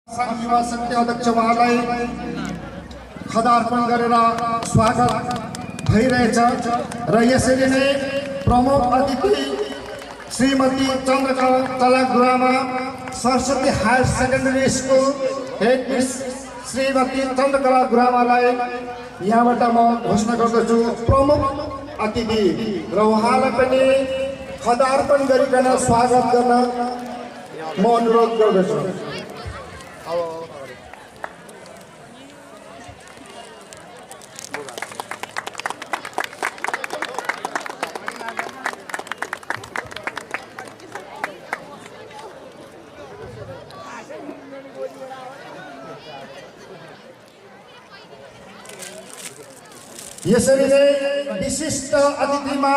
संघ युवा संघ के अध्यक्ष उहाँलाई खदा अर्पण गरेर स्वागत भइरहेछ र यसरी नै प्रमुख अतिथि श्रीमती चन्द्रकला गुरुमा Saraswati higher secondary school head miss Shrimati Chandrakala गुरुमालाई यहाँबाट म घोषणा गर्दछु प्रमुख अतिथि र उहाँलाई पनि खदा अर्पण गरिकन स्वागत गर्न म अनुरोध गर्दछु। यसरी नै विशिष्ट अतिथिमा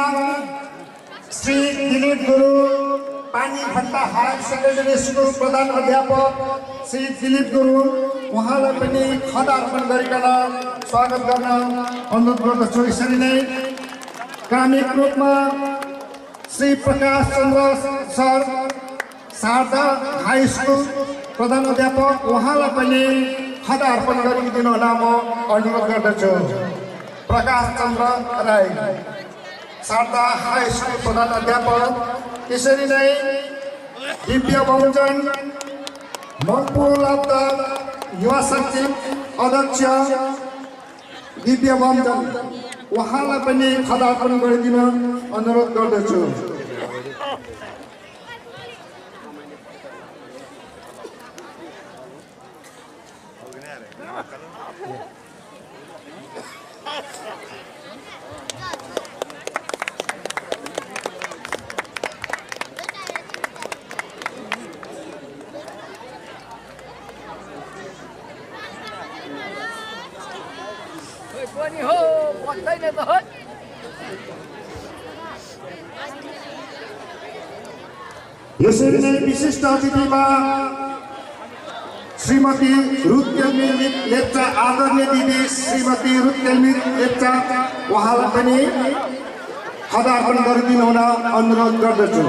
श्री दिलीप गुरु पानीखट्टा हायर सेकेन्डरी स्कुल प्रधान अध्यापक श्री दिलीप गुरु उहाँलाई पनि खदा अर्पण गरिकन स्वागत गर्न अनुरोध गर्दछु। यसरी नै क्रमिक रूपमा Shri Prakash Chandra sir Sharada high school प्रधान अध्यापक उहाँलाई पनि खदा अर्पण गरिदिनु हुन म अनुरोध गर्दछु। प्रकाश चन्द्र राई शारदा हाई स्कुल प्रधान अध्यापक। त्यसरी नै दिव्य बहुजन मङ्पुर लब्ध युवा शक्ति अध्यक्ष दिव्य बहुजन उहाँलाई पनि खदा अर्पण गरिदिन अनुरोध गर्दछु। यसरी नै विशिष्ट अतिथिमा श्रीमती रुथ केल्मी लेप्चा आदरणीय दिदी श्रीमती रुथ केल्मी लेप्चा उहाँलाई पनि खदा अर्पण गरिदिनु हुन अनुरोध गर्दछु।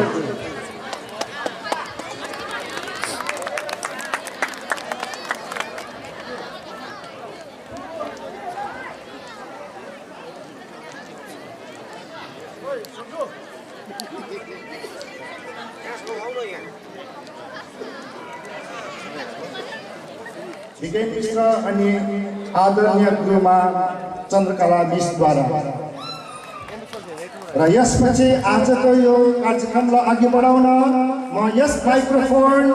विजय मिश्र अनि आदरणीय गुरुमा चन्द्रकला मिसद्वारा र यसपछि आजको यो कार्यक्रमलाई अघि बढाउन म यस माइक्रोफोन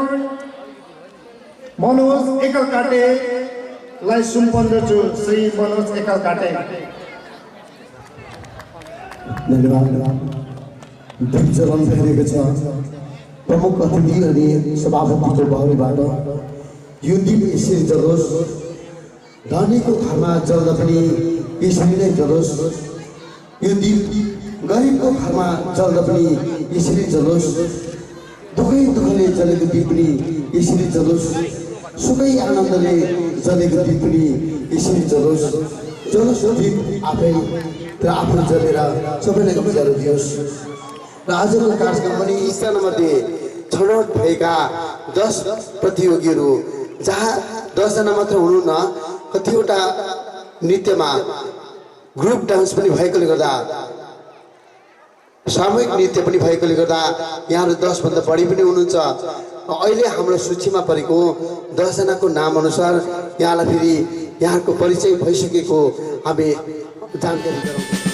मनोज एकलकाटेलाई सुम्पन्दछु। श्री मनोज एकलकाटे। चलन भइरहेको छ। प्रमुख अतिथि अनि सभापतिको बाहुलीबाट यो दीप यसरी जलोस्, धनीको घरमा जल्दा पनि यसरी नै जलोस्। यो दीप गरिबको घरमा जल्दा पनि यसरी जलोस्। दुखैले जलेको दीप पनि यसरी जलोस्। सुखै आनन्दले जलेको दीप पनि यसरी जलोस्। जलोस् दीप आफै र आफू जलेर सबैलाई उज्यालो दियोस्। र आजको कार्यक्रम पनि स्थानमध्ये छनौट भएका 10 प्रतियोगीहरू, जहाँ 10 जना मात्र हुनु न, कतिवटा नृत्यमा ग्रुप डान्स पनि भएकोले गर्दा, सामूहिक नृत्य पनि भएकोले गर्दा यहाँहरू 10 भन्दा बढी पनि हुनुहुन्छ। अहिले हाम्रो सूचीमा परेको 10 जनाको नाम अनुसार यहाँलाई फेरि यहाँको परिचय भइसकेको हामी जानकारी गराउँछौँ।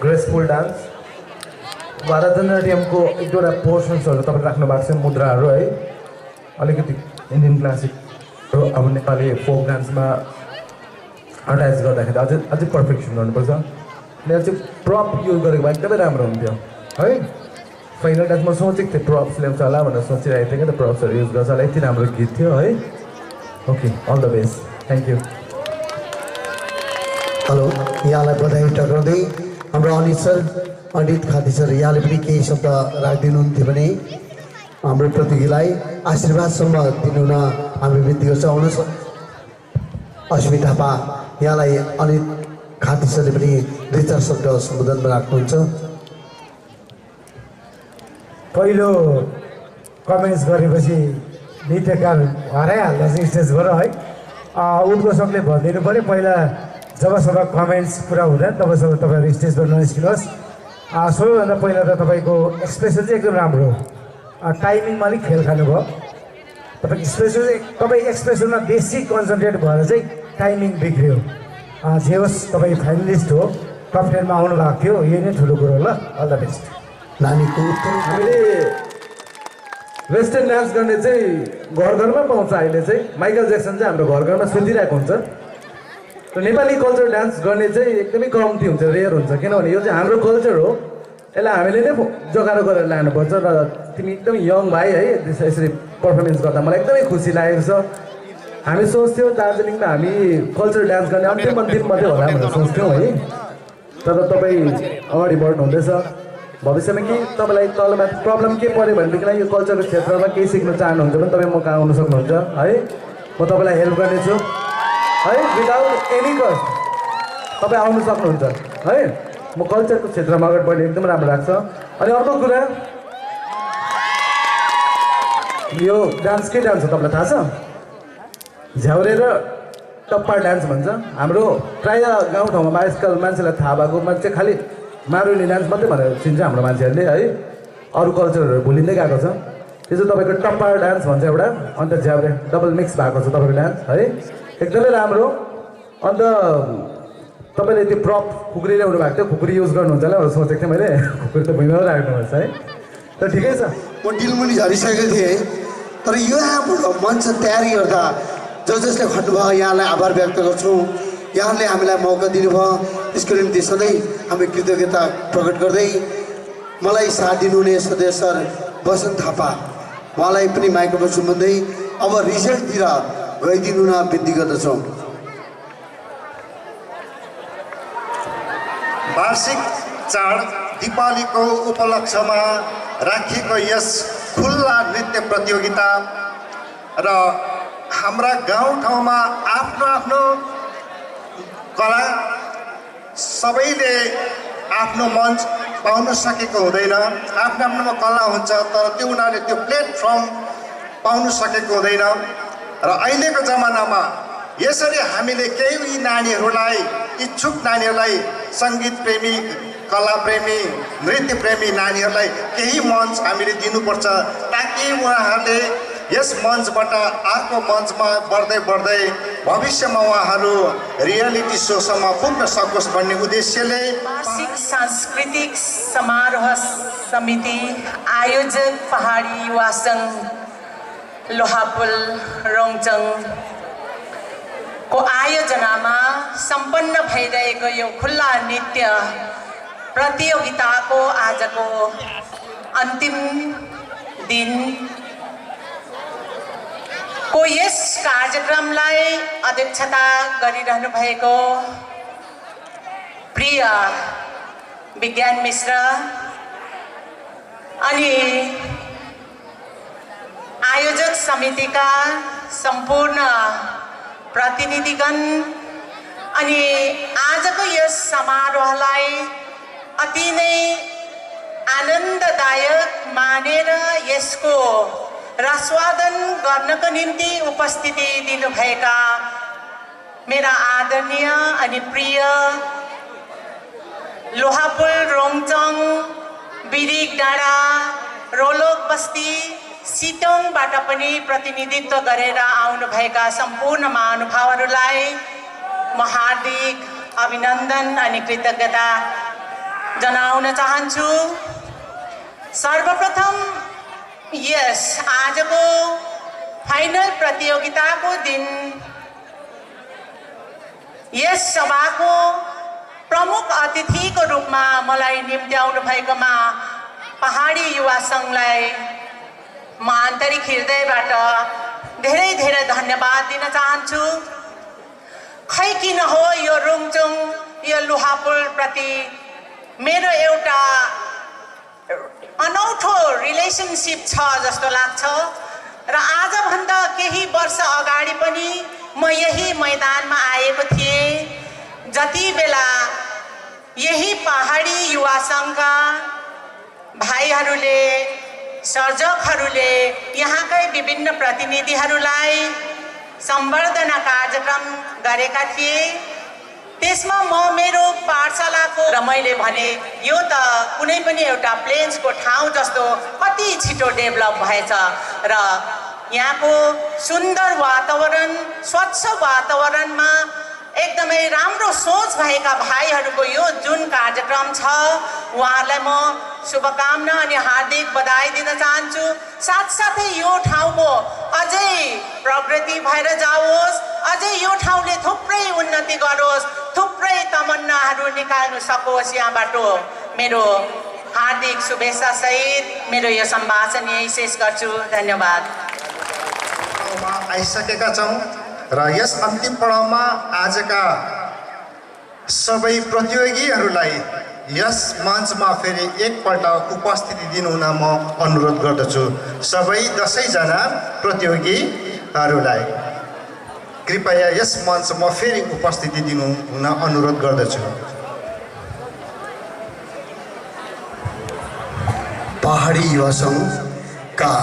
ग्रेसफुल डान्स भरतनाट्यमको एक दुईवटा पोर्सन्सहरू तपाईँले राख्नु भएको छ मुद्राहरू है अलिकति इन्डियन क्लासिक अब नेपाली फोक डान्समा अट्याच गर्दाखेरि अझै पर्फेक्सन गर्नुपर्छ अनि अझै प्रप युज गरेको भए एकदमै राम्रो हुन्थ्यो है फाइनल डान्समा सोचेको थिएँ प्रप्स ल्याउँछ होला भनेर सोचिरहेको थिएँ कि त प्रप्सहरू युज गर्छ होला यति राम्रो गीत थियो है okay all the best thank you hello यहाँलाई बधाई टक्राउँदै हाम्रो अनित खाती सर यहाँले पनि केही शब्द राखिदिनुहुन्थ्यो भने हाम्रो प्रतियोगीलाई आशीर्वादसम्म दिनुहुन हामी विन्ती गर्छौँ आउनुहोस् अश्विनी थापा यहाँलाई अनित खाती सरले पनि 2-4 शब्द सम्बोधनमा राख्नुहुन्छ पहिलो कमेन्ट्स गरेपछि नृत्यकार हराइहाल्दा चाहिँ स्टेजबाट है उद्घोषकले भनिदिनु पऱ्यो पहिला जबसम्म कमेन्ट्स पुरा हुँदैन तबसम्म तपाईँहरू स्टेजबाट ननिस्किनुहोस् सबैभन्दा पहिला त तपाईँको एक्सप्रेसन चाहिँ एकदम राम्रो टाइमिङमा अलिक खेल खानुभयो तपाईँ एक्सप्रेसनमा बेसी कन्सन्ट्रेट भएर चाहिँ टाइमिङ बिग्रियो जे होस् तपाईँ फाइनलिस्ट हो टप 10 मा आउनु भएको थियो यही नै ठुलो कुरो ल अल द बेस्ट नानीको उत्तर हामीले वेस्टर्न डान्स गर्ने चाहिँ घर घरमा पाउँछ अहिले चाहिँ माइकल ज्याक्सन चाहिँ हाम्रो घर घरमा सुनिरहेको हुन्छ र नेपाली कल्चर डान्स गर्ने चाहिँ एकदमै कम्ती हुन्छ रेयर हुन्छ किनभने यो चाहिँ हाम्रो कल्चर हो यसलाई हामीले नै जगारो गरेर लानुपर्छ र तिमी एकदम यङ भाइ है यसरी पर्फर्मेन्स गर्दा मलाई एकदमै खुसी लागेको छ हामी सोच्थ्यौँ दार्जिलिङमा हामी कल्चर डान्स गर्ने अन्तिम मात्रै होला भनेर सोच्थ्यौँ है तर तपाईँ अगाडि बढ्नु हुँदैछ भविष्यमा के तपाईँलाई तलमाथि प्रब्लम के पऱ्यो भनेदेखिलाई यो कल्चरको क्षेत्रमा केही सिक्न चाहनुहुन्छ भने तपाईँ मौका आउनु सक्नुहुन्छ है म तपाईँलाई हेल्प गर्नेछु है विदाउट एनी कस्ट तपाईँ आउनु सक्नुहुन्छ है म कल्चरको क्षेत्रमा अगाडि बढ्ने एकदम राम्रो लाग्छ अनि अर्को कुरा यो डान्स के डान्स हो तपाईँलाई थाहा छ झ्याउरे र टप्पा डान्स भन्छ हाम्रो प्रायः गाउँठाउँमा आजकल मान्छेलाई थाहा भएको मान्छे खालि मारुनी डान्स मात्रै भनेर चिन्छ हाम्रो मान्छेहरूले है अरू कल्चरहरू भुलिँदै गएको छ त्यो चाहिँ तपाईँको टप्पा डान्स भन्छ एउटा अन्त झ्याउरे डबल मिक्स भएको छ तपाईँको डान्स है एकदमै राम्रो अन्त तपाईँले त्यो प्रप खुकुरी ल्याउनु भएको थियो खुकुरी युज गर्नुहुन्छ होला भनेर सोचेको थिएँ मैले खुकुरी त भुइँमा राख्नुपर्छ है त ठिकै छ म डिलमुनि झरिसकेको थिएँ तर यो हाम्रो मञ्च तयारी गर्दा जसले खट्नुभयो यहाँलाई आभार व्यक्त गर्छौँ यहाँले हामीलाई मौका दिनुभयो त्यसको निम्ति सधैँ हामी कृतज्ञता प्रकट गर्दै मलाई साथ दिनुहुने सदस्य सर बसन्त थापा उहाँलाई पनि माइक्रोफोन सुम्बन्दै अब रिजल्टतिर गइदिनु न विन्ती गर्दछौँ वार्षिक चाड दीपावलीको उपलक्ष्यमा राखिएको यस खुल्ला नृत्य प्रतियोगिता र हाम्रा गाउँठाउँमा आफ्नो आफ्नो कला सबैले आफ्नो मञ्च पाउन सकेको हुँदैन आफ्नो आफ्नोमा कला हुन्छ तर त्यो उनीहरूले त्यो प्लेटफर्म पाउन सकेको हुँदैन र अहिलेको जमानामा यसरी हामीले केही नानीहरूलाई इच्छुक नानीहरूलाई सङ्गीत प्रेमी कला प्रेमी नृत्य प्रेमी नानीहरूलाई केही मञ्च हामीले दिनुपर्छ ताकि उहाँहरूले यस मञ्चबाट अर्को मञ्चमा बढ्दै बढ्दै भविष्यमा उहाँहरू रियालिटी सोसम्म पुग्न सकोस् भन्ने उद्देश्यले वार्षिक सांस्कृतिक समारोह समिति आयोजक पहाडी युवा सङ्घ लोहापुल रोङचङ को आयोजनामा सम्पन्न भइरहेको यो खुल्ला नृत्य प्रतियोगिताको आजको अन्तिम दिन को यस कार्यक्रमलाई अध्यक्षता गरिरहनु भएको प्रिय विज्ञान मिश्र अनि आयोजक समितिका सम्पूर्ण प्रतिनिधिगण अनि आजको यस समारोहलाई अति नै आनन्ददायक मानेर यसको रसवादन गर्नको निम्ति उपस्थिति दिनुभएका मेरा आदरणीय अनि प्रिय लोहापुल रोङचङ बिरिक डाँडा रोलोक बस्ती सिटोङबाट पनि प्रतिनिधित्व गरेर आउनुभएका सम्पूर्ण महानुभावहरूलाई म हार्दिक अभिनन्दन अनि कृतज्ञता जनाउन चाहन्छु। सर्वप्रथम यस आजको फाइनल प्रतियोगिताको दिन यस सभाको प्रमुख अतिथिको रूपमा मलाई निम्त्याउनु भएकोमा पहाडी युवा सङ्घलाई म आन्तरिक हृदयबाट धेरै धेरै धन्यवाद दिन चाहन्छु। खै किन हो यो रुङचुङ यो लुहापुल प्रति मेरो एउटा अनौठो रिलेसनसिप छ जस्तो लाग्छ र आजभन्दा केही वर्ष अगाडि पनि म यही मैदानमा आएको थिएँ जति बेला यही पहाडी युवा सङ्घका भाइहरूले सर्जकहरूले यहाँकै विभिन्न प्रतिनिधिहरूलाई सम्बर्धना कार्यक्रम गरेका थिए। त्यसमा म मेरो पाठशालाको र मैले भने यो त कुनै पनि एउटा प्लेन्सको ठाउँ जस्तो कति छिटो डेभलप भएछ र यहाँको सुन्दर वातावरण स्वच्छ वातावरणमा एकदमै राम्रो सोच भएका भाइहरूको यो जुन कार्यक्रम छ उहाँहरूलाई म शुभकामना अनि हार्दिक बधाई दिन चाहन्छु। साथसाथै यो ठाउँको अझै प्रगति भएर जाओस्, अझै यो ठाउँले थुप्रै उन्नति गरोस्, थुप्रै तमन्नाहरू निकाल्नु सकोस्। यहाँबाट मेरो हार्दिक शुभेच्छा सहित मेरो यो सम्भाषण यही शेष गर्छु। धन्यवाद। आइसकेका छौँ र यस अन्तिम पडाउमा आजका सबै प्रतियोगीहरूलाई यस मञ्चमा फेरि एकपल्ट उपस्थिति दिनुहुन म अनुरोध गर्दछु। सबै 10 जना प्रतियोगीहरूलाई कृपया यस मञ्चमा फेरि उपस्थिति दिनुहुन अनुरोध गर्दछु। पहाडी युवा सङ्घका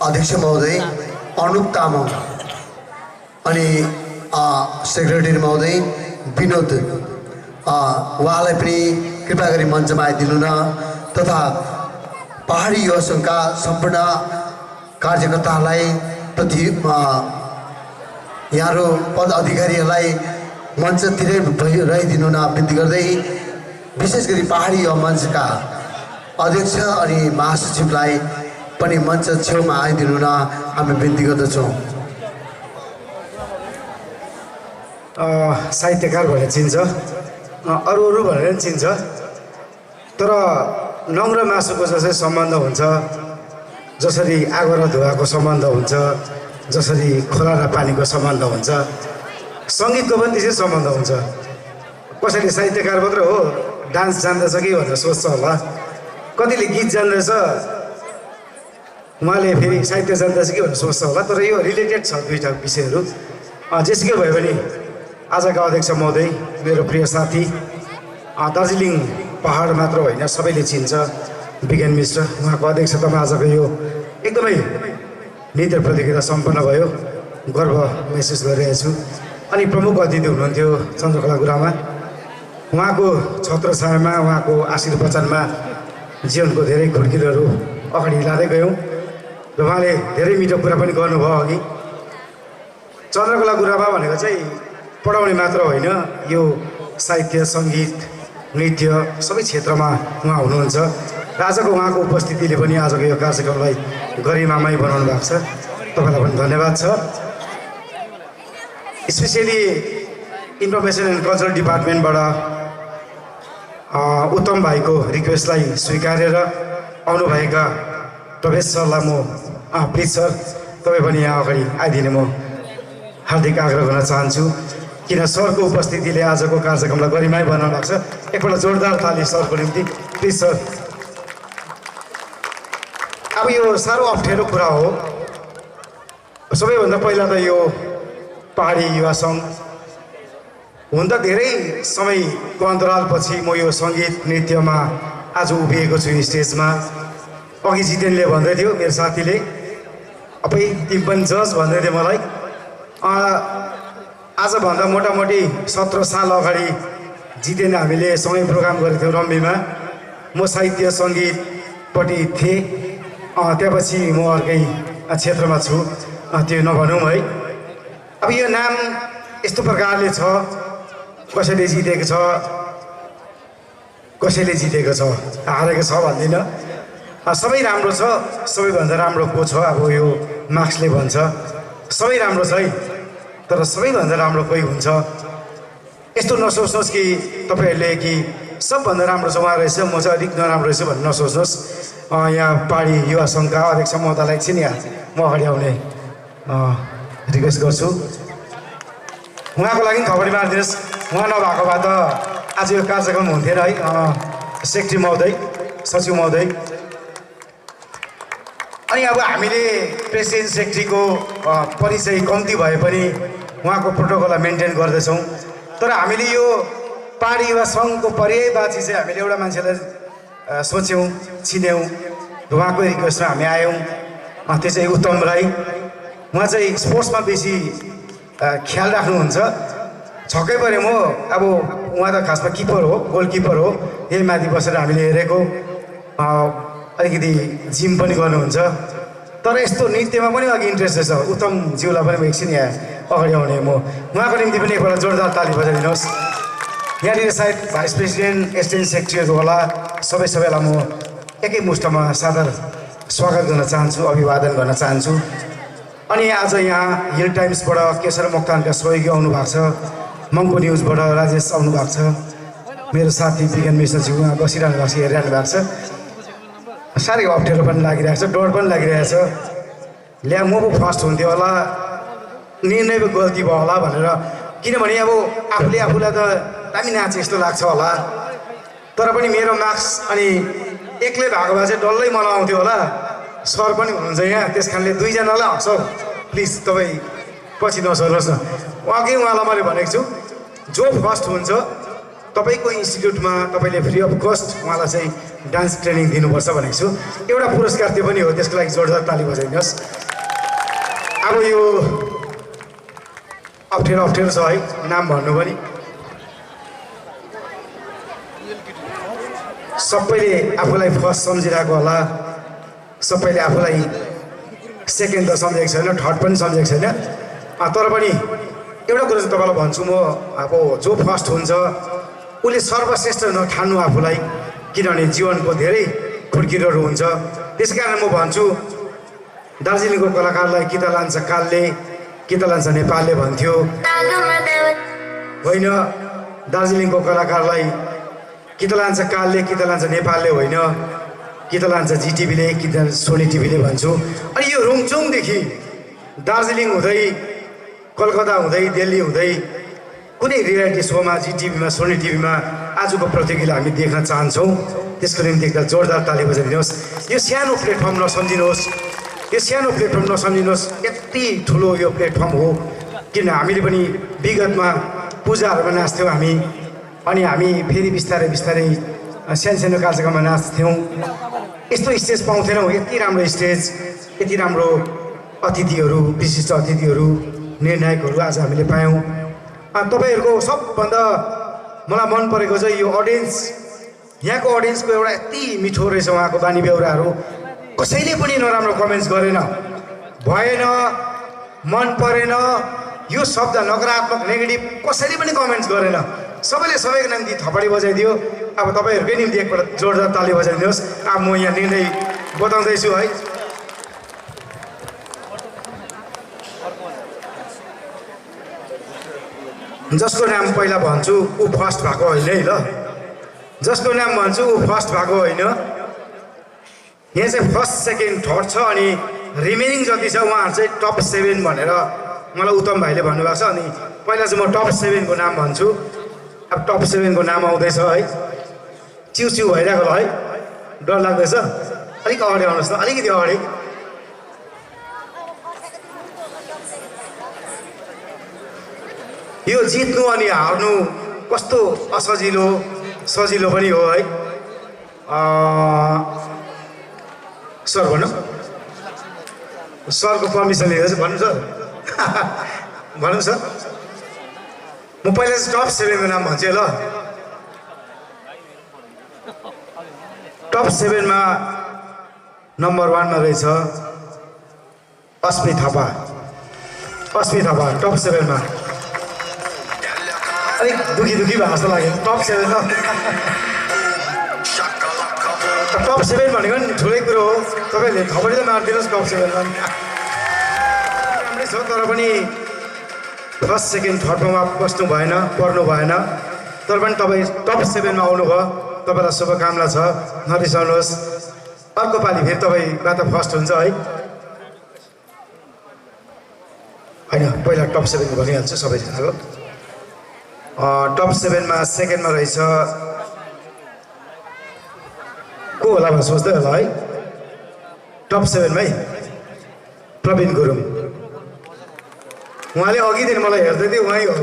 अध्यक्ष महोदय अनुप तामाङ अनि सेक्रेटरी महोदय विनोद उहाँलाई पनि कृपया गरी मञ्चमा आइदिनु न, तथा पहाडी युवा सङ्घका सम्पूर्ण कार्यकर्ताहरूलाई प्रति यहाँहरू पद अधिकारीहरूलाई मञ्चतिरै रहिदिनु न बिन्ती गर्दै विशेष गरी पहाडी युवा मञ्चका अध्यक्ष अनि महासचिवलाई पनि मञ्च छेउमा आइदिनु न हामी बिन्ती गर्दछौँ। साहित्यकार भनेर चिन्छ, अरू भनेर पनि चिन्छ, तर नङ र मासुको जसरी सम्बन्ध हुन्छ, जसरी आगो र धुवाको सम्बन्ध हुन्छ, जसरी खोला र पानीको सम्बन्ध हुन्छ, सङ्गीतको पनि त्यसै सम्बन्ध हुन्छ। कसैले साहित्यकार मात्र हो डान्स जान्दछ कि भनेर सोच्छ होला, कतिले गीत जान्दछ उहाँले फेरि साहित्य जान्दछ कि भनेर सोच्छ होला, तर यो रिलेटेड छ दुईवटा विषयहरू। जेसुकै भयो भने आजका अध्यक्ष महोदय मेरो प्रिय साथी, दार्जिलिङ पहाड मात्र होइन सबैले चिन्छ विज्ञान मिश्र, उहाँको अध्यक्षतामा आजको यो एकदमै नृत्य प्रतियोगिता सम्पन्न भयो, गर्व महसुस गरिरहेको छु। अनि प्रमुख अतिथि हुनुहुन्थ्यो चन्द्रकला गुरुमा, उहाँको छत्रछायामा उहाँको आशीर्वचनमा जीवनको धेरै खुड्किलहरू अगाडि लाँदै गयौँ र उहाँले धेरै मिठो कुरा पनि गर्नुभयो। अघि चन्द्रकला गुरुमा भनेको चाहिँ पढाउने मात्र होइन, यो साहित्य सङ्गीत नृत्य सबै क्षेत्रमा उहाँ हुनुहुन्छ र आजको उहाँको उपस्थितिले पनि आजको यो कार्यक्रमलाई गरिमामय बनाउनु भएको छ। तपाईँलाई पनि धन्यवाद छ। स्पेसियली इन्फर्मेसन एन्ड कल्चरल डिपार्टमेन्टबाट उत्तम भाइको रिक्वेस्टलाई स्वीकारेर आउनुभएका प्रवेश सरलाई म प्लिज सर तपाईँ पनि यहाँ अगाडि आइदिने म हार्दिक आग्रह गर्न चाहन्छु, किन सरको उपस्थितिले आजको कार्यक्रमलाई गरिमाय बनाउनु भएको छ। एकपल्ट जोरदार ताली सरको निम्ति प्लिज सर। अब यो साह्रो अप्ठ्यारो कुरा हो। सबैभन्दा पहिला त यो पहाडी युवा सङ्घ हुन त धेरै समयको अन्तरालपछि म यो सङ्गीत नृत्यमा आज उभिएको छु स्टेजमा। अघि जितेनले भन्दै थियो, मेरो साथीले अबै तिमी पनि जज भन्दै थियो मलाई। आजभन्दा मोटामोटी 17 साल अगाडि जितेन हामीले सँगै प्रोग्राम गरेको थियौँ रम्बीमा। म साहित्य सङ्गीतपट्टि थिएँ, त्यसपछि म अर्कै क्षेत्रमा छु, त्यो नभनौँ है। अब यो नाम यस्तो प्रकारले छ, कसैले जितेको छ, कसैले जितेको छ हारेको छ भन्दिनँ सबै राम्रो छ सबैभन्दा राम्रो को छ अब यो मार्क्सले भन्छ सबै राम्रो छ है तर सबैभन्दा राम्रो कोही हुन्छ यस्तो नसोच्नुहोस् कि तपाईँहरूले कि सबभन्दा राम्रो छ उहाँ रहेछ म चाहिँ अलिक नराम्रो रहेछु भन्ने नसोच्नुहोस् यहाँ पहाडी युवा सङ्घका अध्यक्ष महोदयलाई एकछिन यहाँ म अगाडि आउने रिक्वेस्ट गर्छु उहाँको लागि थपडी मारिदिनुहोस् उहाँ नभएको भए त आज यो कार्यक्रम हुन्थेन है सेक्रेटरी महोदय सचिव महोदय अनि अब हामीले प्रेसिडेन्ट सेक्रेटरीको परिचय कम्ती भए पनि उहाँको प्रोटोकललाई मेन्टेन गर्दैछौँ तर हामीले यो पहाडी युवा सङ्घको पर्यायवाची चाहिँ हामीले एउटा मान्छेलाई सोच्यौँ चिन्यौँ र उहाँको रिक्वेस्टमा हामी आयौँ त्यो चाहिँ उत्तम राई उहाँ चाहिँ स्पोर्ट्समा बेसी ख्याल राख्नुहुन्छ छक्कै पऱ्यो म अब उहाँ त खासमा किपर हो गोलकिपर हो यही माथि बसेर हामीले हेरेको अलिकति जिम पनि गर्नुहुन्छ तर यस्तो नृत्यमा पनि अघि इन्ट्रेस्ट रहेछ उत्तम ज्यूलाई पनि म एकछिन यहाँ अगाडि आउने म उहाँको निम्ति पनि एकपल्ट जोरदार ताली बजाइदिनुहोस् यहाँनिर सायद भाइस प्रेसिडेन्ट एसिस्टेन्ट सेक्रेटरीहरू होला सबैलाई म एकै मुष्टमा सादर स्वागत गर्न चाहन्छु अभिवादन गर्न चाहन्छु अनि आज यहाँ हिल टाइम्सबाट केशर मोक्तानका सहयोगी आउनु भएको छ मङ्पू न्युजबाट राजेश आउनु भएको छ मेरो साथी विज्ञान मिश्रज्यू उहाँ बसिरहनु भएको छ हेरिरहनु भएको छ साह्रै अप्ठ्यारो पनि लागिरहेको छ डर पनि लागिरहेको छ ल्या म पो फर्स्ट हुन्थ्यो होला निर्णय पो गल्ती भयो होला भनेर किनभने अब आफूले आफूलाई त दामी नाचे जस्तो लाग्छ होला तर पनि मेरो मार्क्स अनि एक्लै भएको भए चाहिँ डल्लै मलाई आउँथ्यो होला सर पनि हुनुहुन्छ यहाँ त्यस कारणले दुईजनालाई हक्छ प्लिज तपाईँ पछि नसर्नुहोस् न अघि उहाँलाई मैले भनेको छु जो फर्स्ट हुन्छ तपाईँको इन्स्टिट्युटमा तपाईँले फ्री अफ कस्ट उहाँलाई चाहिँ डान्स ट्रेनिङ दिनुपर्छ भनेको छु एउटा पुरस्कार त्यो पनि हो त्यसको लागि जोरदार ताली बजाइदिनुहोस् अब यो अप्ठ्यारो छ है नाम भन्नु पनि सबैले आफूलाई फर्स्ट सम्झिरहेको होला सबैले आफूलाई सेकेन्ड त सम्झेको छैन थर्ड पनि सम्झेको छैन तर पनि एउटा कुरो चाहिँ तपाईँलाई भन्छु म अब जो फर्स्ट हुन्छ उसले सर्वश्रेष्ठ नठान्नु आफूलाई किनभने जीवनको धेरै खुड्किलोहरू हुन्छ त्यस कारण म भन्छु दार्जिलिङको कलाकारलाई कि त लान्छ कालले कि त लान्छ नेपालले भन्थ्यो होइन दार्जिलिङको कलाकारलाई कि त लान्छ कालले कि त लान्छ नेपालले होइन कि त लान्छ जिटिभीले कि त सोनी टिभीले भन्छु अनि यो रुङचुङदेखि दार्जिलिङ हुँदै कलकत्ता हुँदै दिल्ली हुँदै कुनै रियालिटी सोमा जिटिभीमा सोनी टिभीमा आजको प्रतियोगिता हामी देख्न चाहन्छौँ त्यसको निम्ति एकताल जोरदार ताली बजाइदिनुहोस् यो सानो प्लेटफर्म नसम्झिनुहोस् यो सानो प्लेटफर्म नसम्झिनुहोस् यति ठुलो यो प्लेटफर्म हो किन हामीले पनि विगतमा पूजाहरूमा नाच्थ्यौँ हामी अनि हामी फेरि बिस्तारै बिस्तारै सानो कार्यक्रममा नाच्थ्यौँ यस्तो स्टेज पाउँथेनौँ यति राम्रो स्टेज यति राम्रो अतिथिहरू विशिष्ट अतिथिहरू निर्णायकहरू आज हामीले पायौँ तपाईँहरूको सबभन्दा मलाई मन परेको चाहिँ यो अडियन्स यहाँको अडियन्सको एउटा यति मिठो रहेछ उहाँको बानी बेहोराहरू कसैले पनि नराम्रो कमेन्ट्स गरेन भएन मन परेन यो शब्द नकारात्मक नेगेटिभ कसैले पनि कमेन्ट्स गरेन सबैले सबैको निम्ति थपडी बजाइदियो अब तपाईँहरूकै निम्ति एकपल्ट जोरदार ताली बजाइदिनुहोस् अब म यहाँ निर्णय बताउँदैछु है जसको नाम पहिला भन्छु ऊ फर्स्ट भएको होइन है ल जसको नाम भन्छु ऊ फर्स्ट भएको होइन यहाँ चाहिँ फर्स्ट सेकेन्ड थर्ड छ अनि रिमेनिङ जति छ उहाँहरू चाहिँ टप 7 भनेर मलाई उत्तम भाइले भन्नुभएको छ अनि पहिला चाहिँ म टप 7 को नाम भन्छु अब टप 7 को नाम आउँदैछ है चिउ चिउ भइरहेको ल है डर लाग्दैछ अलिक अगाडि आउनुहोस् न अलिकति अगाडि यो जित्नु अनि हार्नु कस्तो असजिलो सजिलो पनि हो है सर भन्नु सरको पर्मिसन लिएर चाहिँ भन्नु सर भन्नु सर म पहिला चाहिँ टप 7 को नाम भन्छु ल टप 7 मा नम्बर 1 मा रहेछ अस्मि थापा टप 7 मा अलिक दुखी भएको जस्तो लाग्यो टप 7 मा टप 7 भनेको नि ठुलै कुरो हो तपाईँले थपडी त मारिदिनुहोस् टप 7 मा राम्रै छ तर पनि फर्स्ट सेकेन्ड थर्डमा बस्नु भएन पर्नु भएन तर पनि तपाईँ टप 7 मा आउनुभयो तपाईँलाई शुभकामना छ नरिसाउनुहोस् अर्को पालि फेरि तपाईँबाट फर्स्ट हुन्छ है होइन पहिला टप 7 भनिहाल्छु सबैजनाको टप 7 मा सेकेन्डमा रहेछ को होला भनेर सोच्दै होला है टप 7 मै प्रवीण गुरुङ उहाँले अघिदेखि मलाई हेर्दै थियो उहाँ हो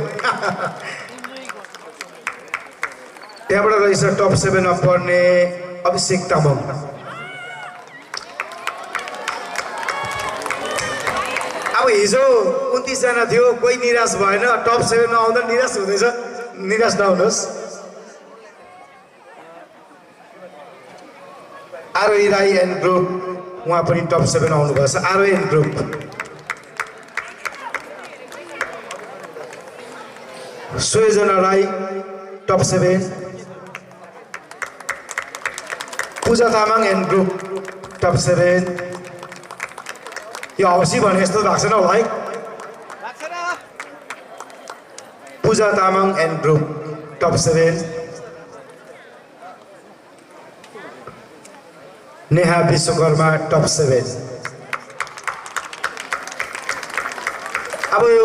त्यहाँबाट रहेछ टप 7 मा पर्ने अभिषेक तामाङ अब हिजो 29 जना थियो कोही निराश भएन टप 7 मा आउँदा निराश हुँदैछ निराश नहुनुहोस् आरोही राई एन्ड ग्रुप उहाँ पनि टप 7 आउनु भएको छ Arohi and group Sojana Rai top 7 Puja Tamang and group top 7 यो औसी भने यस्तो भएको छैन होला है Puja Tamang and group top 7 Neha Vishwakarma top 7 अब यो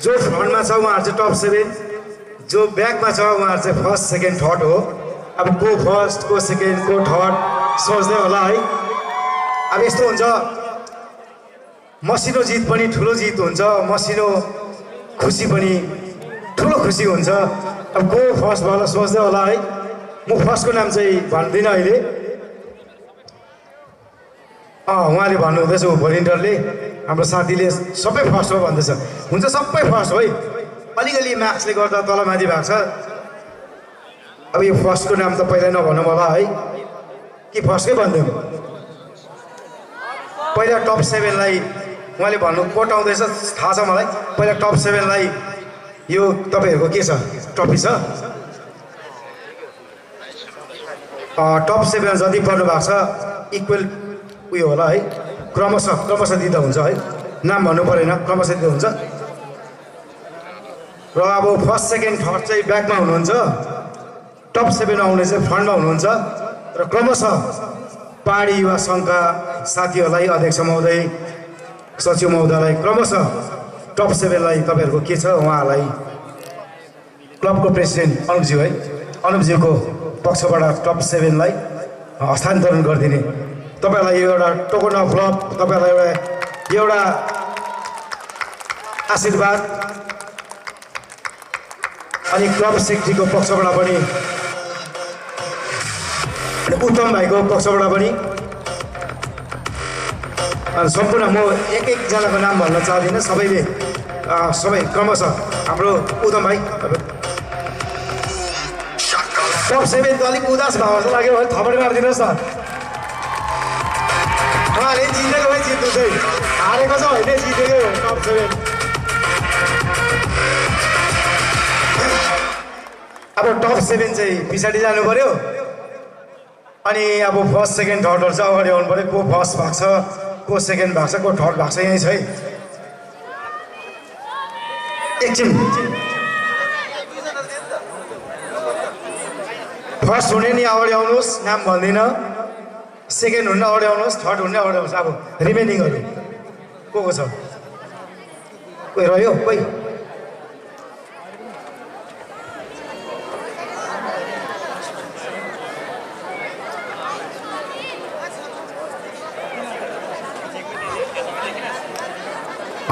जो फ्रन्टमा छ उहाँहरू चाहिँ टप 7 जो ब्याकमा छ उहाँहरू चाहिँ फर्स्ट सेकेन्ड थर्ड हो अब को फर्स्ट को सेकेन्ड को थर्ड सोच्दै होला है अब यस्तो हुन्छ मसिनो जित पनि ठुलो जित हुन्छ मसिनो खुसी पनि ठुलो खुसी हुन्छ अब को फर्स्ट भएर सोच्दै होला है म फर्स्टको नाम चाहिँ भन्दिनँ अहिले उहाँले भन्नुहुँदैछ भोलिन्टियरले हाम्रो साथीले सबै फर्स्ट हो भन्दैछ हुन्छ सबै फर्स्ट हो है अलिकति मार्क्सले गर्दा तलमाथि भएको छ अब यो फर्स्टको नाम त पहिला नभनौँ होला है कि फर्स्टकै भनिदिउँ पहिला टप 7 लाई उहाँले भन्नु कोटाउँदैछ थाहा छ मलाई पहिला टप 7 लाई यो तपाईँहरूको के छ ट्रफी छ टप 7 जति पर्नु भएको छ इक्वल उयो होला है क्रमशः दिँदा हुन्छ है नाम भन्नु परेन क्रमशः दिँदा हुन्छ र अब फर्स्ट सेकेन्ड थर्ड चाहिँ ब्याकमा हुनुहुन्छ टप 7 आउने चाहिँ फ्रन्टमा हुनुहुन्छ र क्रमशः पहाडी युवा सङ्घका साथीहरूलाई अध्यक्ष महोदय सचिव महोदयलाई क्रमशः टप 7 लाई तपाईँहरूको के छ उहाँहरूलाई क्लबको प्रेसिडेन्ट अनुपज्यू है अनुपज्यूको पक्षबाट टप 7 लाई हस्तान्तरण गरिदिने तपाईँलाई यो एउटा टोकन अफ लभ तपाईँलाई एउटा आशीर्वाद अनि क्लब सेक्रेटरीको पक्षबाट पनि उत्तम भाइको पक्षबाट पनि अनि सम्पूर्ण म एक एकजनाको नाम भन्न चाहदिनँ सबैले सबै क्रमशः हाम्रो उत्तम भाइ टप 7 त अलिक उदास भएको जस्तो लाग्यो भने थपडी मारिदिनुहोस् न उहाँले जितेको भए जित्नु चाहिँ हारेको छ होइन जितेको टप 7 अब टप 7 चाहिँ पछाडि जानु पर्यो अनि अब फर्स्ट सेकेन्ड थर्डहरू चाहिँ अगाडि आउनु पर्यो को फर्स्ट भएको छ को सेकेन्ड भएको छ को थर्ड भएको छ यहीँ छ है एकछिन फर्स्ट हुने नि अगाडि आउनुहोस् नाम भन्दिनँ सेकेन्ड हुने अगाडि आउनुहोस् थर्ड हुने अगाडि आउनुहोस् अब रिमेनिङहरू को छ कोही रह्यो कोही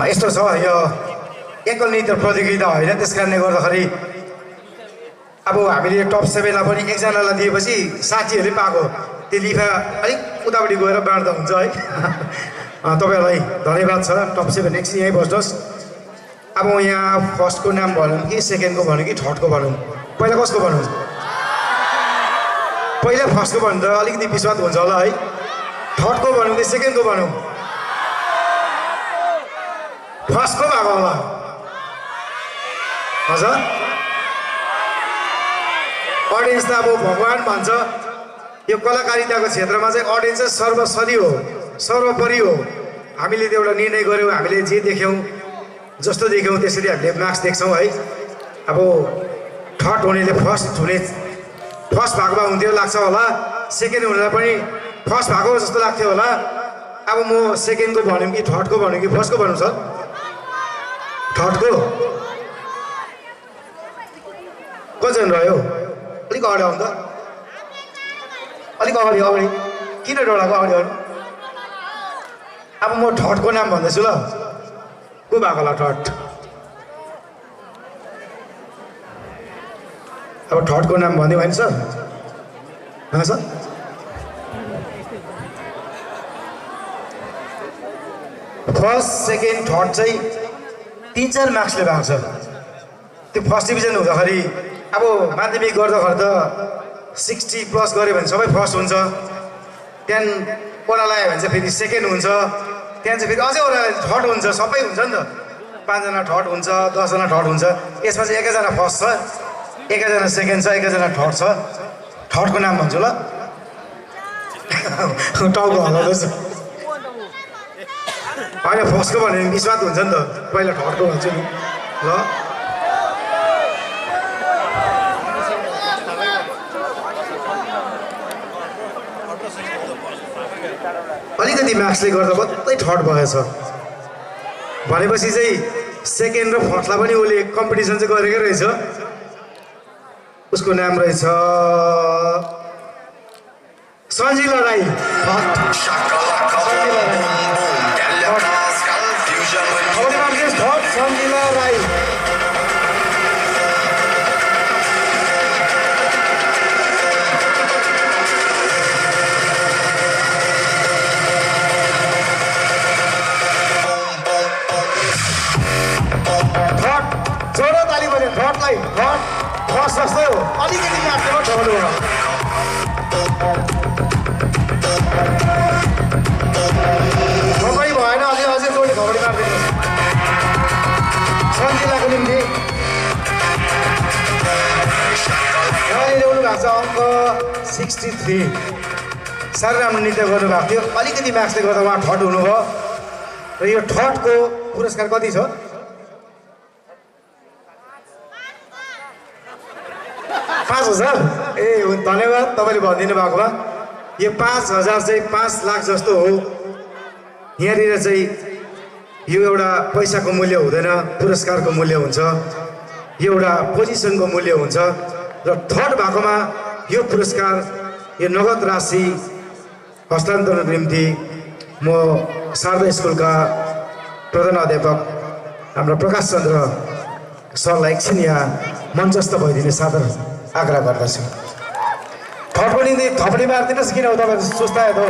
यस्तो छ यो एकल नृत्य प्रतियोगिता होइन त्यस कारणले गर्दाखेरि अब हामीले टप 7 लाई पनि एकजनालाई दिएपछि साथीहरूले पाएको त्यो लिफा अलिक उतापट्टि गएर बाँड्दा हुन्छ है तपाईँहरूलाई धन्यवाद छ टप 7 एकछिन यहीँ बस्नुहोस् अब यहाँ फर्स्टको नाम भनौँ कि सेकेन्डको भनौँ कि थर्डको भनौँ पहिला कसको भनौँ पहिला फर्स्टको भन्नु त अलिकति विश्वास हुन्छ होला है थर्डको भनौँ कि सेकेन्डको भनौँ फर्स्टको भएको होला हजुर अडियन्स त अब भगवान् भन्छ यो कलाकारिताको क्षेत्रमा चाहिँ अडियन्स चाहिँ सर्वोपरि हो। हामीले त्यो एउटा निर्णय गऱ्यौँ, हामीले जे देख्यौँ जस्तो देख्यौँ त्यसरी हामीले मार्क्स देख्छौँ है। अब थर्ड हुनेले फर्स्ट भएकोमा हुन्थ्यो लाग्छ होला, सेकेन्ड हुनेलाई पनि फर्स्ट भएको जस्तो लाग्थ्यो होला। अब म सेकेन्डको भनौँ कि थर्डको भनौँ कि फर्स्टको भनौँ सर? थर्डको कतिजना रह्यो? अलिक अगाडि आउनु त, अलिक अगाडि किन डराएको? अगाडि अब म थर्डको नाम भन्दैछु ल। को भएको होला थर्ड? अब थर्डको नाम भनिदिउँ होइन sir? Sir first second third चाहिँ 3-4 मार्क्सले भएको छ। त्यो फर्स्ट डिभिजन हुँदाखेरि अब माध्यमिक गर्दाखेरि त 60+ गऱ्यो भने सबै फर्स्ट हुन्छ, त्यहाँदेखि ओह्रालो भने चाहिँ फेरि सेकेन्ड हुन्छ, त्यहाँ चाहिँ फेरि अझै ओह्रालो थर्ड हुन्छ, सबै हुन्छ नि त। 5 जना थर्ड हुन्छ, 10 जना थर्ड हुन्छ। यसमा चाहिँ 1 जना फर्स्ट छ, 1 जना सेकेन्ड छ, 1 जना थर्ड छ। थर्डको नाम भन्छु ल। टाउको हल्लाउँदैछु होइन, फर्स्टको भने विश्वास हुन्छ नि त, पहिला थर्डको भन्छु नि ल। अलिकति मार्क्सले गर्दा मात्रै थर्ड भएछ भनेपछि चाहिँ सेकेन्ड र फर्स्टलाई पनि उसले कम्पिटिसन चाहिँ गरेकै रहेछ। उसको नाम रहेछ सन्जिला राई। सन्जिला राई जोडो ताली बज्यो। थर्डलाई थर्ड फर्स्ट जस्तै हो, अलिकति मार्क्समा ठगल्नु भयो। खबरी भएन, अझै जोडी खबरी मारिदिनुहोस् सन्जिलाको निम्ति। उहाँले ल्याउनु भएको छ अङ्क 63। साह्रै राम्रो नृत्य गर्नुभएको थियो। अलिकति मार्क्सले गर्दा उहाँ थर्ड हुनुभयो र यो थर्डको पुरस्कार कति छ? 5,000। ए धन्यवाद तपाईँले भनिदिनु भएकोमा। यो 5,000 चाहिँ 5 लाख जस्तो हो। यहाँनिर चाहिँ यो एउटा पैसाको मूल्य हुँदैन, पुरस्कारको मूल्य हुन्छ, यो एउटा पोजिसनको मूल्य हुन्छ। र थर्ड भएकोमा यो पुरस्कार, यो नगद राशि हस्तान्तरणको निम्ति म शारदा स्कुलका प्रधान अध्यापक हाम्रो प्रकाश चन्द्र सरलाई एकछिन यहाँ मञ्चस्थ भइदिने सादर आग्रह गर्दछु। थर्डको निम्ति थपडी मारिदिनुहोस्, किन हो तपाईँ सुस्तायत हो?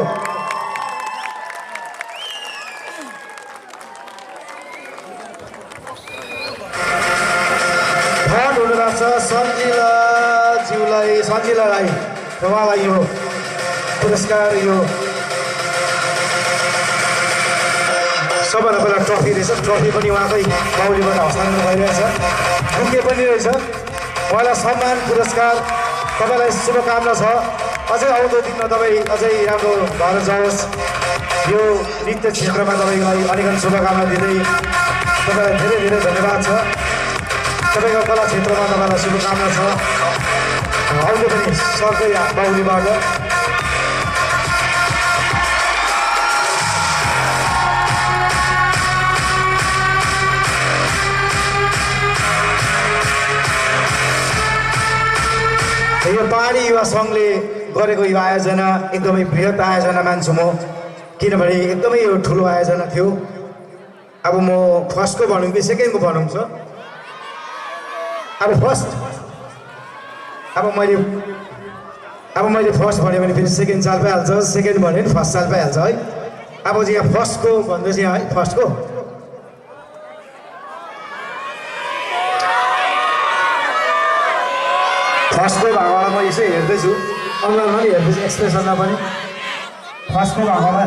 थर्ड हुनुभएको छ सन्जिला राई र उहाँलाई यो पुरस्कार, यो सबभन्दा पहिला ट्रफी रहेछ। ट्रफी पनि उहाँकै बाहुलीबाट हस्तान्तरण भइरहेछ, बुके पनि रहेछ। उहाँलाई सम्मान पुरस्कार, तपाईँलाई शुभकामना छ। अझै आउँदो दिनमा तपाईँ अझै राम्रो भएर जाओस्। यो नृत्य क्षेत्रमा तपाईँलाई अनेकन शुभकामना दिँदै तपाईँलाई धेरै धेरै धन्यवाद छ। तपाईँको कला क्षेत्रमा तपाईँलाई शुभकामना छ। आउँदो पनि सरकै बाहुलीबाट यो पहाडी युवा सङ्घले गरेको यो आयोजना एकदमै बृहत आयोजना मान्छु म, किनभने एकदमै यो ठुलो आयोजना थियो। अब म फर्स्टको भनौँ कि सेकेन्डको भनौँ छ? अब फर्स्ट। अब मैले फर्स्ट भन्यो भने फेरि सेकेन्ड चाल पाइहाल्छ, सेकेन्ड भन्यो भने फर्स्ट चाल पाइहाल्छ है। अब चाहिँ यहाँ फर्स्टको भन्दैछु यहाँ है, फर्स्टको भागलाई म यसो हेर्दैछु, अनुहारमा पनि हेर्दैछु, एक्सप्रेसनमा पनि। फर्स्टको भागमा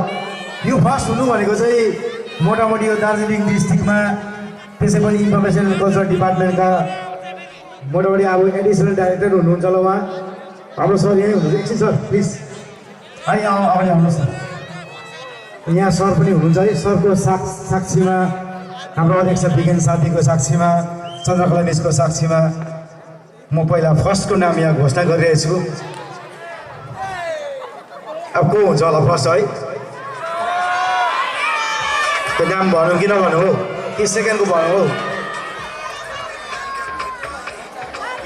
यो फर्स्ट हुनु भनेको चाहिँ मोटामोटी यो दार्जिलिङ डिस्ट्रिक्टमा, त्यसै पनि इन्फर्मेसन एन्ड कल्चर डिपार्टमेन्टका मोटामोटी अब एडिसनल डाइरेक्टर हुनुहुन्छ होला उहाँ, हाम्रो सर यहीँ हुनुहुन्छ। एकछिन सर प्लिज है अगाडि आउनुहोस् न। यहाँ सर पनि हुनुहुन्छ है। सरको साक्षीमा हाम्रो अध्यक्ष विज्ञान साथीको साक्षीमा चन्द्रकला मिसको साक्षीमा म पहिला फर्स्टको नाम यहाँ घोषणा गरिरहेको छु। अब को हुन्छ होला फर्स्ट है? त्यो नाम भनौँ कि नभनौँ हो कि सेकेन्डको भनौँ हो?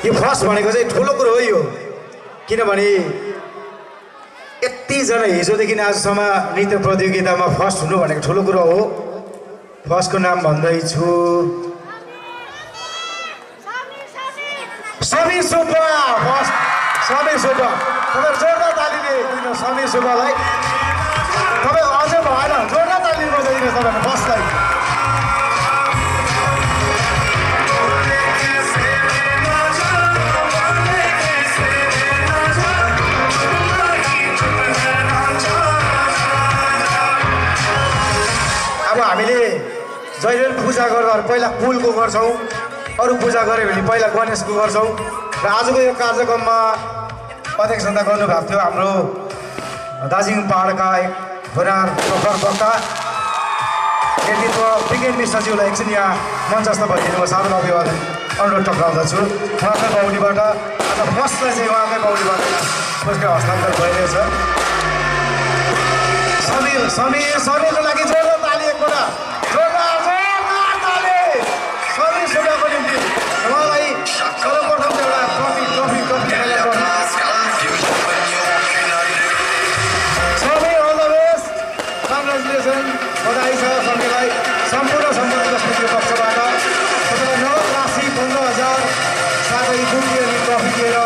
यो फर्स्ट भनेको चाहिँ ठुलो कुरो हो यो, किनभने यतिजना हिजोदेखि आजसम्म नृत्य प्रतियोगितामा फर्स्ट हुनु भनेको ठुलो कुरो हो। फर्स्टको नाम भन्दैछु समीर सुब्बा। फर्स्ट समीर सुब्बा। तपाईँ जोरदार तालीले दिनु समीर सुब्बालाई। तपाईँ अझै भएन, जोरदार ताली बजाइदिनु तपाईँको फर्स्टलाई। अब हामीले जहिले पनि पूजा गर्दा पहिला कुलको गर्छौँ, अरू पूजा गऱ्यो भने पहिला गणेशको गर्छौँ। र आजको यो कार्यक्रममा अध्यक्षता गर्नुभएको थियो हाम्रो दार्जिलिङ पहाडका एक होनार प्रखर वक्ता नेतृत्व विज्ञान मिश्रज्यूलाई एकछिन यहाँ मञ्चस्थ भइदिनु सादर अभिवादन अनुरोध टक्राउँदछु। उहाँकै बाहुलीबाट आज फर्स्टलाई चाहिँ उहाँकै बाहुलीबाट पुरस्कार हस्तान्तरण भइरहेछ। समीरको लागि जोरदार ताली एकपल्ट, जोरदार ताली समीर सुब्बाको निम्ति। उहाँलाई सर्वप्रथम एउटा trophy Sameer all the best, congratulation, बधाई छ समीरलाई। सम्पूर्ण दशमीको पक्षबाट तपाईँलाई नगद राशि 15,000 साथै बुटी अनि ट्रफी दिएर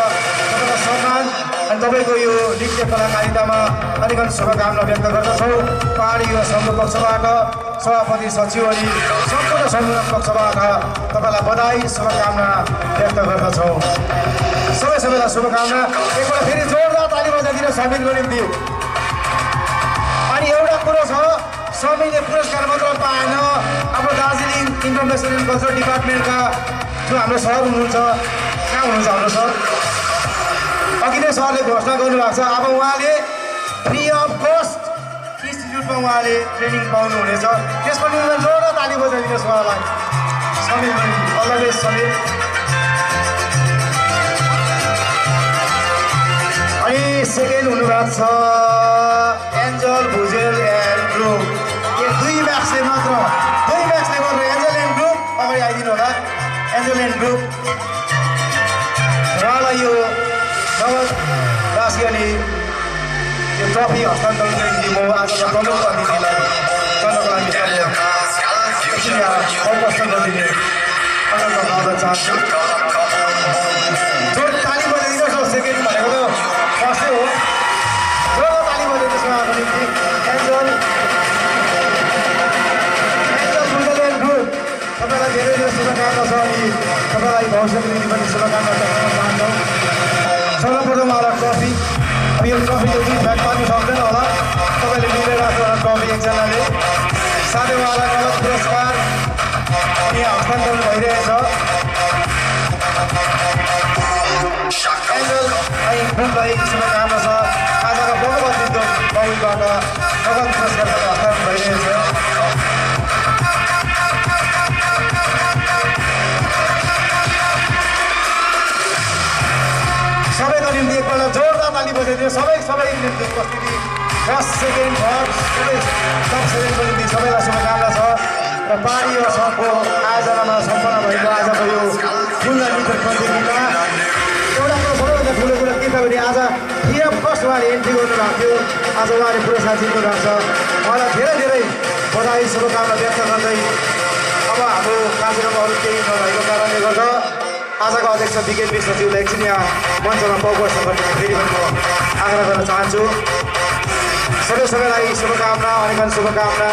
तपाईँलाई सम्मान अनि तपाईँको यो नृत्य कलाकारितामा अनेकन शुभकामना व्यक्त गर्दछौँ। पहाडी युवा सङ्घको पक्षबाट सभापति सचिव अनि सम्पूर्ण सङ्घको पक्षबाट तपाईँलाई बधाई शुभकामना व्यक्त गर्दछौँ। सबैलाई शुभकामना। एकपल्ट फेरि जोरदार ताली बजाइदिनु समीरको निम्ति। अनि एउटा कुरो छ, समीरले पुरस्कार मात्र पाएन, हाम्रो दार्जिलिङ इन्फर्मेसन एन्ड कल्चर डिपार्टमेन्टका जो हाम्रो सर हुनुहुन्छ, कहाँ हुनुहुन्छ हाम्रो सर? अघि नै सरले घोषणा गर्नुभएको छ। अब उहाँले फ्री अफ कस्ट इन्स्टिट्युटमा उहाँले ट्रेनिङ पाउनुहुनेछ। त्यसको निम्ति जोरदार ताली बजाइदिनुहोस् उहाँलाई। Sameer all the best Sameer. अनि सेकेन्ड हुनुभएको छ एन्जल भुजेल एन्ड ग्रुप। यो दुई म्याचले मात्र एन्जल एन्ड ग्रुप अगाडि आइदिनु होला। एन्जल एन्ड ग्रुप उहाँलाई यो नगद राशि अनि यो ट्रफी हस्तान्तरणको निम्ति म आजका प्रमुख अतिथिलाई चन्द्रकला मिश्रले उपस्थित गरिदिने अनुरोध गर्न चाहन्छु। जोड ताली बजाइदिनुहोस् हो। सेकेन्ड भनेको त फर्स्टै हो। जोड ताली बजाइदिनुहोस् उहाँको निम्ति। एन्जल भुजेल एन्ड ग्रुप तपाईँलाई धेरै धेरै शुभकामना छ अनि तपाईँलाई भविष्यको निम्ति पनि शुभकामना दिन चाहन्छौँ। सर्वप्रथम एउटा ट्रफी। अब यो ट्रफीले दुई फ्याट पार्नु सक्दैन होला, तपाईँले मिलेर राख्नु होला ट्रफी एकजनाले। साथै उहाँलाई नगद पुरस्कार अनि हस्तान्तरण भइरहेछ। एन्जल अनि ग्रुपलाई शुभकामना छ। आजका प्रमुख अतिथिको बाहुलीबाट नगद पुरस्कार हस्तान्तरण भइरहेछ। सबैको निम्ति एकपल्ट जोरदार ताली बजाइदियो। सबै निम्ति उपस्थिति फर्स्ट सेकेन्ड थर्ड सबै टप सेभेनको निम्ति सबैलाई शुभकामना छ। र पहाडी युवा सङ्घको आयोजनामा सम्पन्न भएको आजको यो खुल्ला नृत्य प्रतियोगिता एउटा कुरो सबैभन्दा ठुलो कुरो के छ भने आज फ्री अफ कस्ट उहाँले एन्ट्री गर्नुभएको थियो। आज उहाँले पुरस्कार जित्नु भएको छ। उहाँलाई धेरै धेरै बधाई शुभकामना व्यक्त गर्दै अब हाम्रो कार्यक्रमहरू केही नभएको कारणले गर्दा आजको अध्यक्ष विज्ञान मिश्रज्यूलाई एकछिन यहाँ मञ्चमा उपस्थित गर्ने फेरि पनि म आग्रह गर्न चाहन्छु। सबैलाई शुभकामना, अनेकन शुभकामना।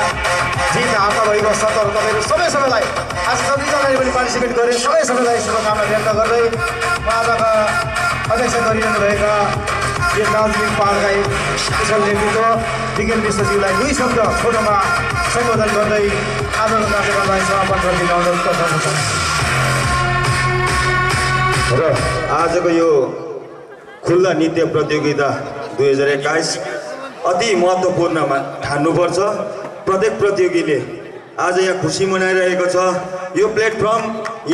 जित हार्ता भएको सत्तर तपाईँहरू सबैलाई आज जतिजनाले पनि पार्टिसिपेट गरे सबैलाई शुभकामना व्यक्त गर्दै म आजका अध्यक्ष गरिरहनु भएका यो दार्जिलिङ पहाडका एक कुशल नेतृत्व विज्ञान मिश्रज्यूलाई दुई शब्द छोटोमा सम्बोधन गर्दै आजको कार्यक्रमलाई समापन गरिदिन अनुरोध गर्न चाहन्छु। र आजको यो खुल्ला नृत्य प्रतियोगिता 2021 अति महत्त्वपूर्ण ठान्नुपर्छ। प्रत्येक प्रतियोगीले आज यहाँ खुसी मनाइरहेको छ। यो प्लेटफर्म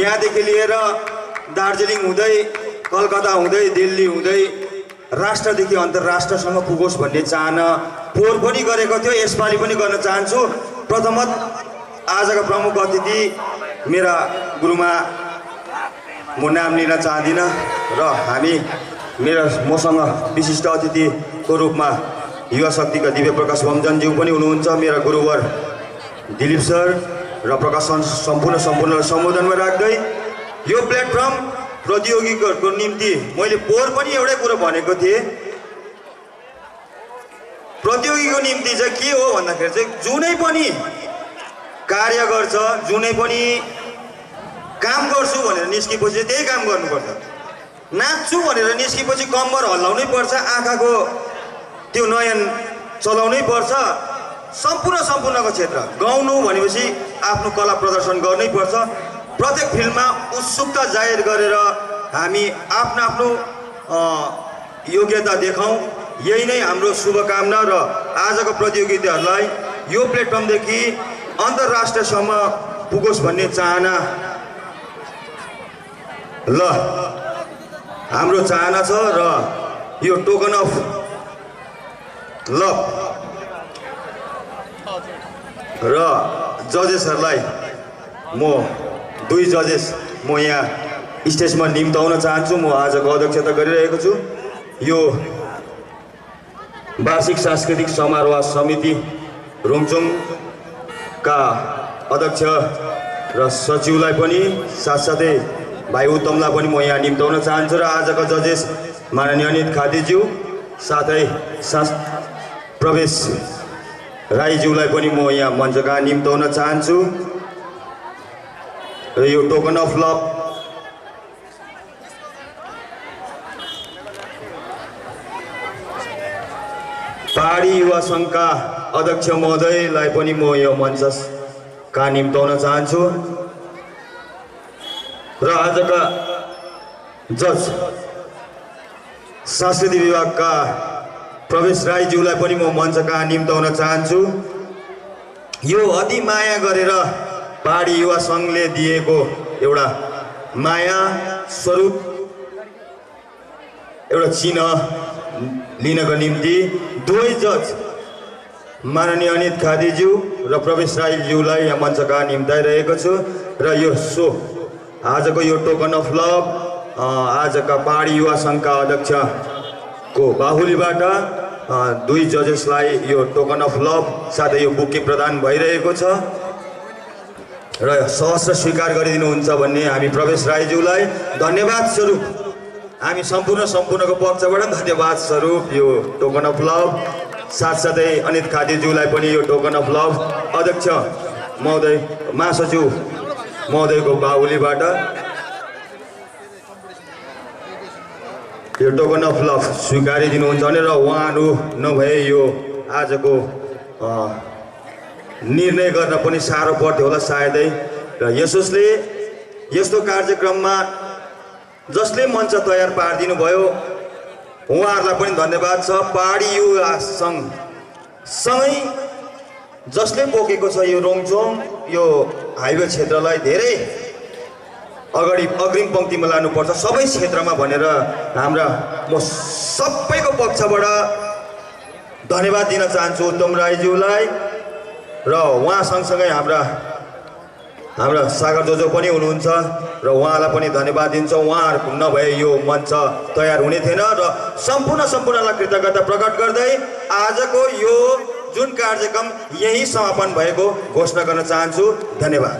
यहाँदेखि लिएर दार्जिलिङ हुँदै कलकत्ता हुँदै दिल्ली हुँदै राष्ट्रदेखि अन्तर्राष्ट्रसम्म पुगोस् भन्ने चाहना पोहोर पनि गरेको थियो, यसपालि पनि गर्न चाहन्छु। प्रथमत आजका प्रमुख अतिथि मेरा गुरुमा म नाम लिन चाहदिनँ र मसँग विशिष्ट अतिथिको रूपमा युवा शक्तिका दिव्य प्रकाश बमजनज्यू पनि हुनुहुन्छ, मेरा गुरुवर दिलीप सर र प्रकाश सम्पूर्णलाई सम्बोधनमा राख्दै यो प्लेटफर्म प्रतियोगीको निम्ति मैले पोहोर पनि एउटै कुरो भनेको थिएँ। प्रतियोगीको निम्ति चाहिँ के हो भन्दाखेरि चाहिँ जुनै पनि कार्य गर्छ, जुनै पनि काम गर्छु भनेर निस्केपछि त्यही काम गर्नुपर्छ। नाच्छु भनेर निस्केपछि कम्मर हल्लाउनै पर्छ, आँखाको त्यो नयन चलाउनै पर्छ। सम्पूर्णको क्षेत्र गाउनु भनेपछि आफ्नो कला प्रदर्शन गर्नै पर्छ। प्रत्येक फिल्डमा उत्सुकता जाहेर गरेर हामी आफ्नो योग्यता देखाउँ, यही नै हाम्रो शुभकामना। र आजको प्रतियोगिताहरूलाई यो प्लेटफर्मदेखि अन्तर्राष्ट्रियसम्म पुगोस् भन्ने चाहना हाम्रो चाहना छ। र यो टोकन अफ लभ र जजेसहरूलाई म 2 जजेस म यहाँ स्टेजमा निम्ताउन चाहन्छु। म आजको अध्यक्षता गरिरहेको छु। यो वार्षिक सांस्कृतिक समारोह समिति रोङचोङका अध्यक्ष र सचिवलाई पनि साथसाथै भाइ उत्तमलाई पनि म यहाँ निम्ताउन चाहन्छु। र आजका जजेस माननीय अनित खातीज्यू साथै प्रवेश राईज्यूलाई पनि म यहाँ मञ्चका निम्ताउन चाहन्छु। र यो टोकन अफ लभ पहाडी युवा सङ्घका अध्यक्ष महोदयलाई पनि म यो मञ्चका निम्ताउन चाहन्छु। र आजका जज सांस्कृतिक विभागका प्रवेश राईज्यूलाई पनि म मञ्चका निम्ताउन चाहन्छु। यो अति माया गरेर पहाडी युवा सङ्घले दिएको एउटा माया स्वरूप एउटा चिन्ह लिनको निम्ति 2 जज माननीय अनित खातीज्यू र प्रवेश राईज्यूलाई यहाँ मञ्चका निम्ताइरहेको छु। र यो आजको यो टोकन अफ लभ आजका पहाडी युवा सङ्घका अध्यक्षको बाहुलीबाट 2 जजेसलाई यो टोकन अफ लभ साथै यो बुके प्रदान भइरहेको छ। र सहर्ष स्वीकार गरिदिनुहुन्छ भन्ने हामी प्रवेश राईज्यूलाई धन्यवाद स्वरूप हामी सम्पूर्णको पक्षबाट धन्यवाद स्वरूप यो टोकन अफ लभ साथसाथै अनित खातीज्यूलाई पनि यो टोकन अफ लभ अध्यक्ष महोदय महासचिव महोदयको बाहुलीबाट यो टोकन अफ लभ स्वीकारिदिनुहुन्छ भने र उहाँहरू नभए यो आजको निर्णय गर्न पनि साह्रो पर्थ्यो होला सायदै। र यसोस्ले यस्तो कार्यक्रममा जसले मञ्च तयार पारिदिनु भयो उहाँहरूलाई पनि धन्यवाद छ। पहाडी युवा सङ्घसँगै जसले बोकेको छ यो रोङचोङ यो हाइवे क्षेत्रलाई धेरै अगाडि अग्रिम पङ्क्तिमा लानुपर्छ सबै क्षेत्रमा भनेर म सबैको पक्षबाट धन्यवाद दिन चाहन्छु उत्तम राईज्यूलाई। र उहाँ सँगसँगै हाम्रा सागर जोजो पनि हुनुहुन्छ र उहाँलाई पनि धन्यवाद दिन्छ। उहाँहरू नभए यो मञ्च तयार हुने थिएन। र सम्पूर्णलाई कृतज्ञता प्रकट गर्दै आजको यो जुन कार्यक्रम यही समापन भएको घोषणा गर्न चाहन्छु। धन्यवाद।